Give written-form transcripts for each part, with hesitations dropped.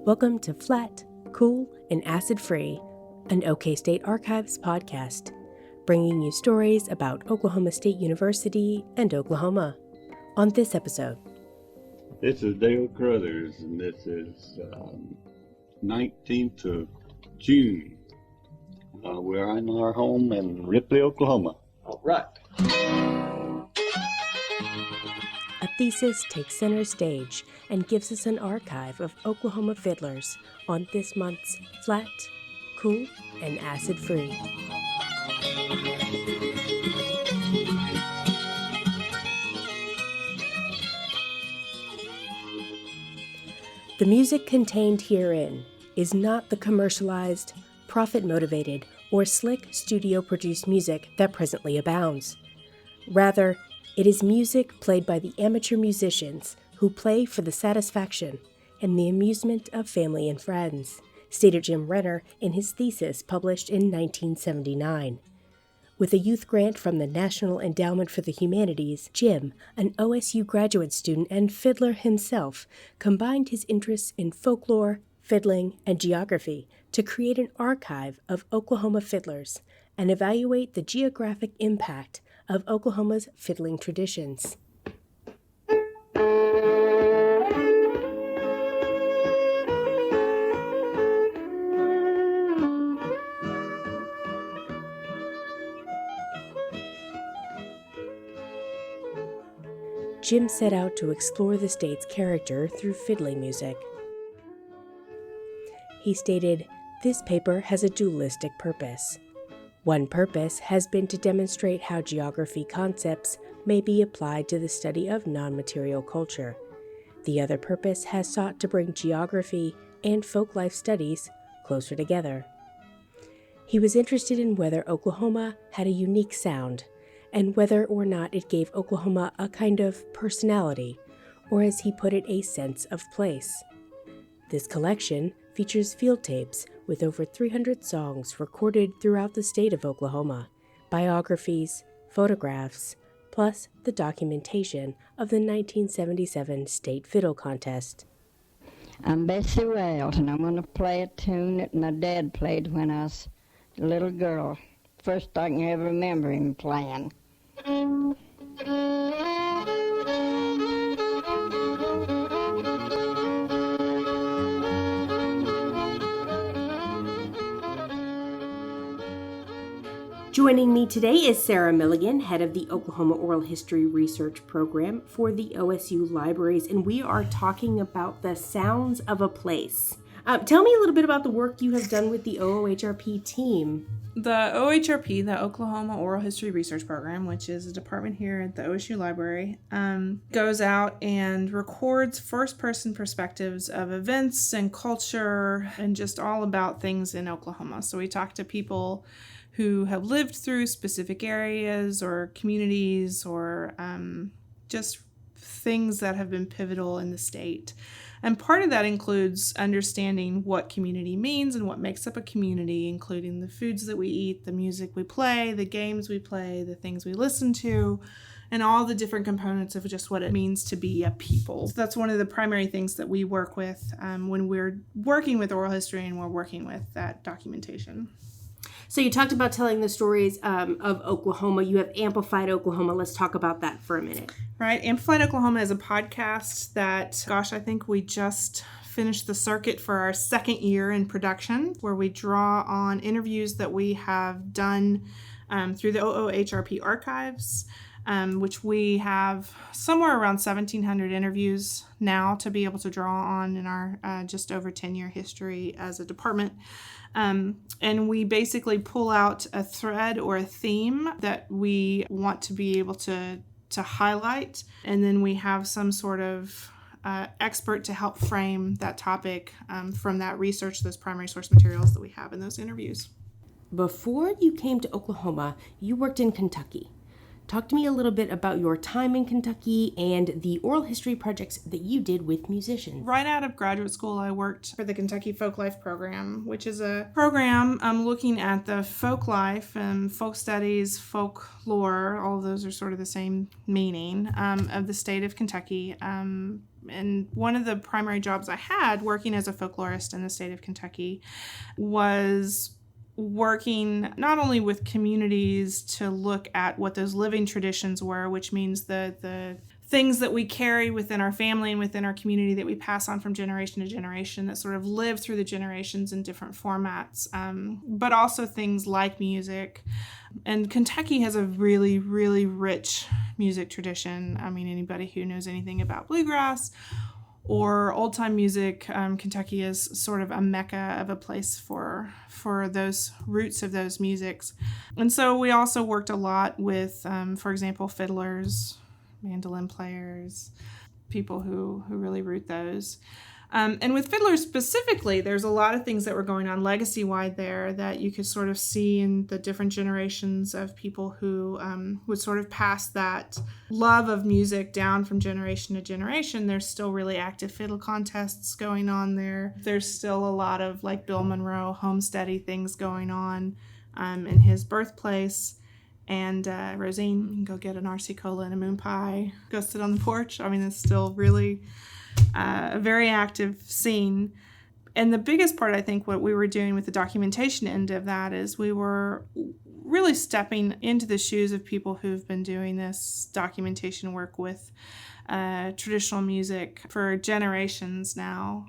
Welcome to Flat, Cool, and Acid-Free, an OK State Archives podcast, bringing you stories about Oklahoma State University and Oklahoma. On this episode, this is Dale Crothers, and this is 19th of June. We're in our home in Ripley, Oklahoma. All right. a thesis takes center stage and gives us an archive of Oklahoma fiddlers on this month's Flat, Cool, and Acid-Free. The music contained herein is not the commercialized, profit-motivated, or slick studio-produced music that presently abounds. Rather, it is music played by the amateur musicians who play for the satisfaction and the amusement of family and friends, stated Jim Renner in his thesis published in 1979. With a youth grant from the National Endowment for the Humanities, Jim, an OSU graduate student and fiddler himself, combined his interests in folklore, fiddling, and geography to create an archive of Oklahoma fiddlers and evaluate the geographic impact of Oklahoma's fiddling traditions. Jim set out to explore the state's character through fiddling music. He stated, "This paper has a dualistic purpose. One purpose has been to demonstrate how geography concepts may be applied to the study of non-material culture. The other purpose has sought to bring geography and folklife studies closer together." He was interested in whether Oklahoma had a unique sound, and whether or not it gave Oklahoma a kind of personality, or as he put it, a sense of place. This collection features field tapes with over 300 songs recorded throughout the state of Oklahoma, biographies, photographs, plus the documentation of the 1977 State Fiddle Contest. I'm Bessie Wells, and I'm going to play a tune that my dad played when I was a little girl. First I can ever remember him playing. Joining me today is Sarah Milligan, head of the Oklahoma Oral History Research Program for the OSU Libraries, and we are talking about the sounds of a place. Tell me a little bit about the work you have done with the OOHRP team. The OHRP, the Oklahoma Oral History Research Program, which is a department here at the OSU Library, goes out and records first-person perspectives of events and culture and just all about things in Oklahoma. So we talk to people who have lived through specific areas or communities or just things that have been pivotal in the state. And part of that includes understanding what community means and what makes up a community, including the foods that we eat, the music we play, the games we play, the things we listen to, and all the different components of just what it means to be a people. So that's one of the primary things that we work with when we're working with oral history and we're working with that documentation. So you talked about telling the stories of Oklahoma. You have Amplified Oklahoma. Let's talk about that for a minute. Right. Amplified Oklahoma is a podcast that, I think we just finished the circuit for our second year in production, where we draw on interviews that we have done through the OOHRP archives, which we have somewhere around 1,700 interviews now to be able to draw on in our just over 10-year history as a department. And we basically pull out a thread or a theme that we want to be able to highlight, and then we have some sort of expert to help frame that topic from that research, those primary source materials that we have in those interviews. Before you came to Oklahoma, you worked in Kentucky. Talk to me a little bit about your time in Kentucky and the oral history projects that you did with musicians. Right out of graduate school, I worked for the Kentucky Folk Life Program, which is a program looking at the folk life and folk studies, folklore, all of those are sort of the same meaning, of the state of Kentucky. And one of the primary jobs I had working as a folklorist in the state of Kentucky was working not only with communities to look at what those living traditions were, which means the things that we carry within our family and within our community that we pass on from generation to generation that sort of live through the generations in different formats, but also things like music. And Kentucky has a really, really rich music tradition. I mean, anybody who knows anything about bluegrass or old-time music, Kentucky is sort of a mecca of a place for those roots of those musics. And so we also worked a lot with, for example, fiddlers, mandolin players, people who really root those. And with fiddlers specifically, there's a lot of things that were going on legacy-wide there that you could sort of see in the different generations of people who would sort of pass that love of music down from generation to generation. There's still really active fiddle contests going on there. There's still a lot of like Bill Monroe homesteady things going on in his birthplace. And Rosine, you can go get an RC Cola and a moon pie, go sit on the porch. I mean, it's still really a very active scene. And the biggest part, I think, what we were doing with the documentation end of that is we were really stepping into the shoes of people who've been doing this documentation work with traditional music for generations now.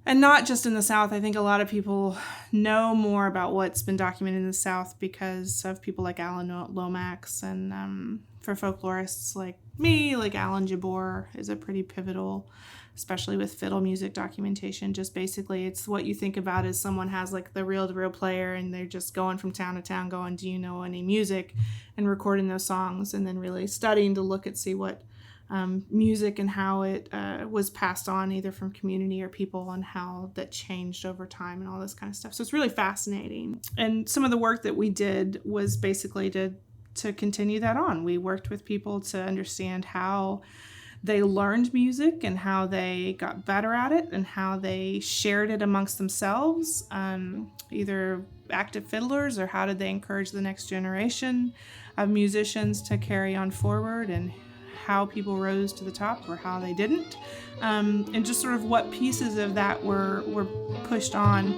And not just in the South. I think a lot of people know more about what's been documented in the South because of people like Alan Lomax. And for folklorists like me, like Alan Jabor is a pretty pivotal, especially with fiddle music documentation. Just basically, it's what you think about as someone has like the reel-to-reel player and they're just going from town to town going, do you know any music? And recording those songs and then really studying to look at see what music and how it was passed on either from community or people and how that changed over time and all this kind of stuff. So it's really fascinating. And some of the work that we did was basically to continue that on. We worked with people to understand how they learned music and how they got better at it and how they shared it amongst themselves, either active fiddlers or how did they encourage the next generation of musicians to carry on forward and how people rose to the top or how they didn't, and just sort of what pieces of that were pushed on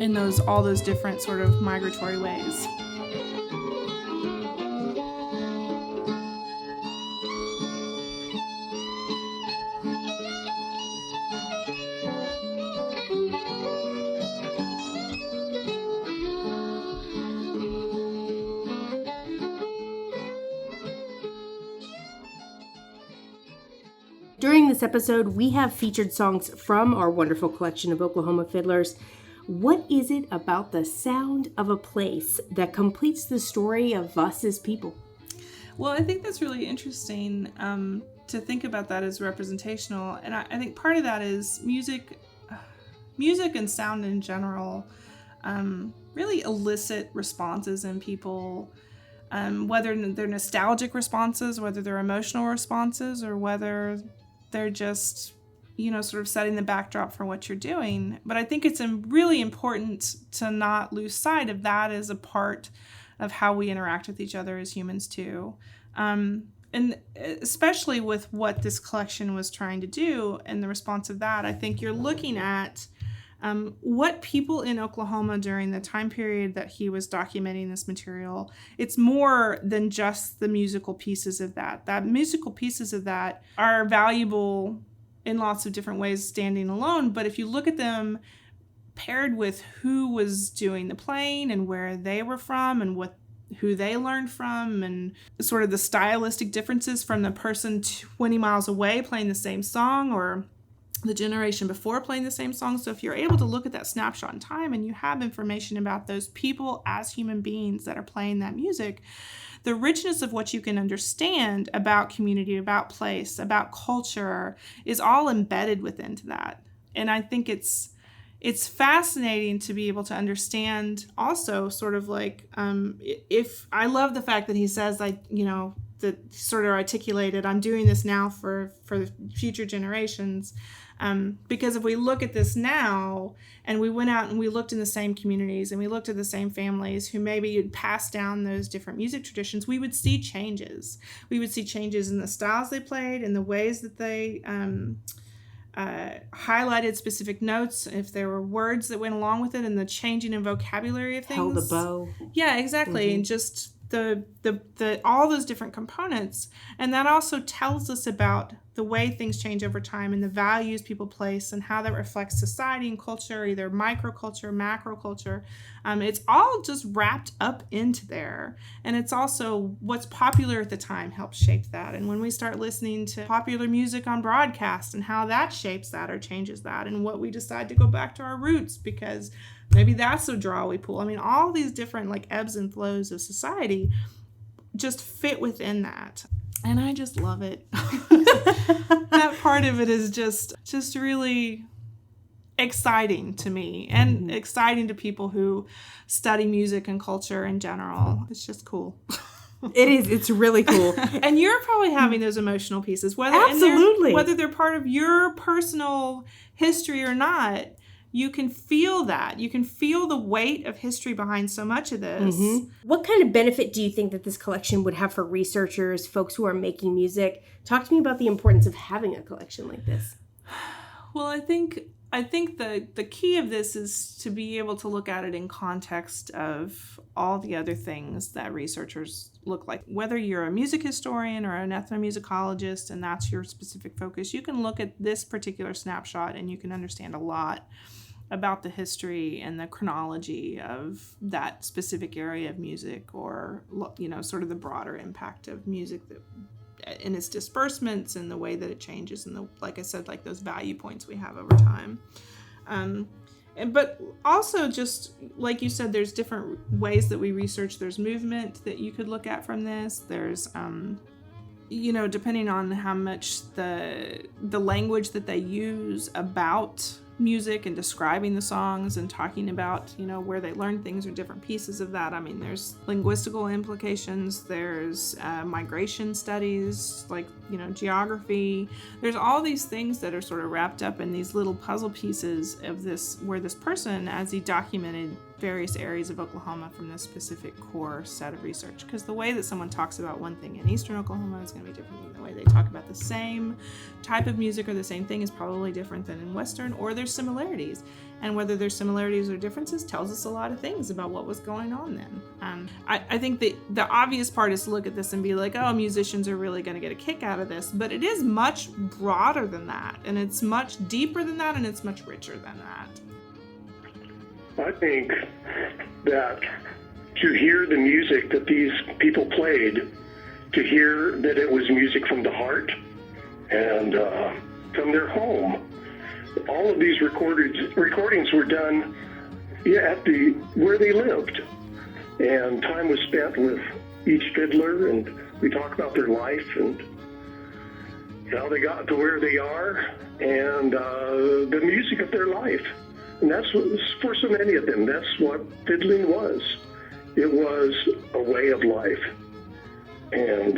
in all those different sort of migratory ways. During this episode, we have featured songs from our wonderful collection of Oklahoma fiddlers. What is it about the sound of a place that completes the story of us as people? Well, I think that's really interesting to think about that as representational. And I think part of that is music and sound in general really elicit responses in people, whether they're nostalgic responses, whether they're emotional responses, or whether they're just, sort of setting the backdrop for what you're doing. But I think it's really important to not lose sight of that as a part of how we interact with each other as humans too. And especially with what this collection was trying to do and the response of that, I think you're looking at what people in Oklahoma during the time period that he was documenting this material, it's more than just the musical pieces of that. That musical pieces of that are valuable in lots of different ways standing alone, but if you look at them paired with who was doing the playing and where they were from and who they learned from and sort of the stylistic differences from the person 20 miles away playing the same song or the generation before playing the same song. So if you're able to look at that snapshot in time and you have information about those people as human beings that are playing that music, the richness of what you can understand about community, about place, about culture is all embedded within that. And I think it's it's fascinating to be able to understand also sort of like, if I love the fact that he says, like, that sort of articulated, I'm doing this now for the future generations. Because if we look at this now and we went out and we looked in the same communities and we looked at the same families who maybe had passed down those different music traditions, we would see changes. We would see changes in the styles they played, in the ways that they highlighted specific notes, if there were words that went along with it, and the changing in vocabulary of things. Held a bow. Yeah, exactly. Mm-hmm. And just the all those different components. And that also tells us about the way things change over time and the values people place and how that reflects society and culture, either microculture, macroculture. It's all just wrapped up into there. And it's also what's popular at the time helps shape that. And when we start listening to popular music on broadcast and how that shapes that or changes that, and what we decide to go back to our roots because maybe that's a draw we pull. I mean, all these different like ebbs and flows of society just fit within that. And I just love it. That part of it is just really exciting to me, and exciting to people who study music and culture in general. It's just cool. It is. It's really cool. And you're probably having those emotional pieces, Absolutely. whether they're part of your personal history or not. You can feel that. You can feel the weight of history behind so much of this. Mm-hmm. What kind of benefit do you think that this collection would have for researchers, folks who are making music? Talk to me about the importance of having a collection like this. Well, I think the key of this is to be able to look at it in context of all the other things that researchers look like. Whether you're a music historian or an ethnomusicologist and that's your specific focus, you can look at this particular snapshot and you can understand a lot about the history and the chronology of that specific area of music, or sort of the broader impact of music that in its disbursements and the way that it changes, and like I said, like those value points we have over time. But also, just like you said, there's different ways that we research. There's movement that you could look at from this. There's depending on how much the language that they use about music and describing the songs and talking about, where they learn things or different pieces of that. I mean, there's linguistical implications, there's migration studies, like, geography. There's all these things that are sort of wrapped up in these little puzzle pieces of this, where this person, as he documented various areas of Oklahoma from this specific core set of research. Because the way that someone talks about one thing in eastern Oklahoma is going to be different than the way they talk about the same type of music or the same thing is probably different than in western, or there's similarities. And whether there's similarities or differences tells us a lot of things about what was going on then. I think the obvious part is to look at this and be like, oh, musicians are really going to get a kick out of this. But it is much broader than that, and it's much deeper than that, and it's much richer than that. I think that to hear the music that these people played, to hear that it was music from the heart and from their home. All of these recordings were done at where they lived, and time was spent with each fiddler, and we talk about their life and how they got to where they are, and the music of their life. And that's what, for so many of them, that's what fiddling was. It was a way of life, and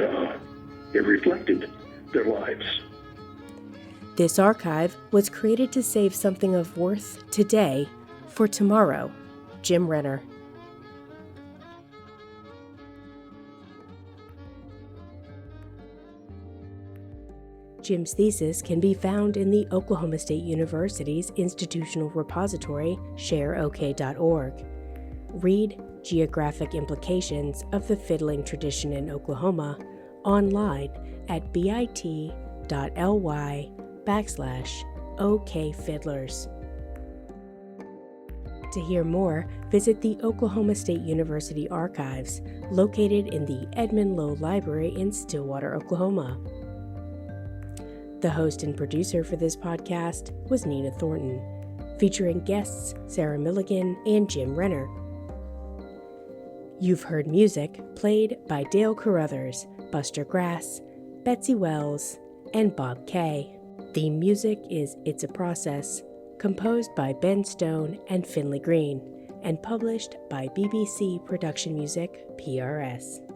it reflected their lives. This archive was created to save something of worth today for tomorrow. Jim Renner. Jim's thesis can be found in the Oklahoma State University's institutional repository, SHAREOK.org. Read Geographic Implications of the Fiddling Tradition in Oklahoma online at bit.ly/OKFiddlers. To hear more, visit the Oklahoma State University Archives, located in the Edmund Lowe Library in Stillwater, Oklahoma. The host and producer for this podcast was Nina Thornton, featuring guests Sarah Milligan and Jim Renner. You've heard music played by Dale Carruthers, Buster Grass, Betsy Wells, and Bob Kay. Theme music is It's a Process composed by Ben Stone and Finley Green, and published by BBC Production Music, PRS.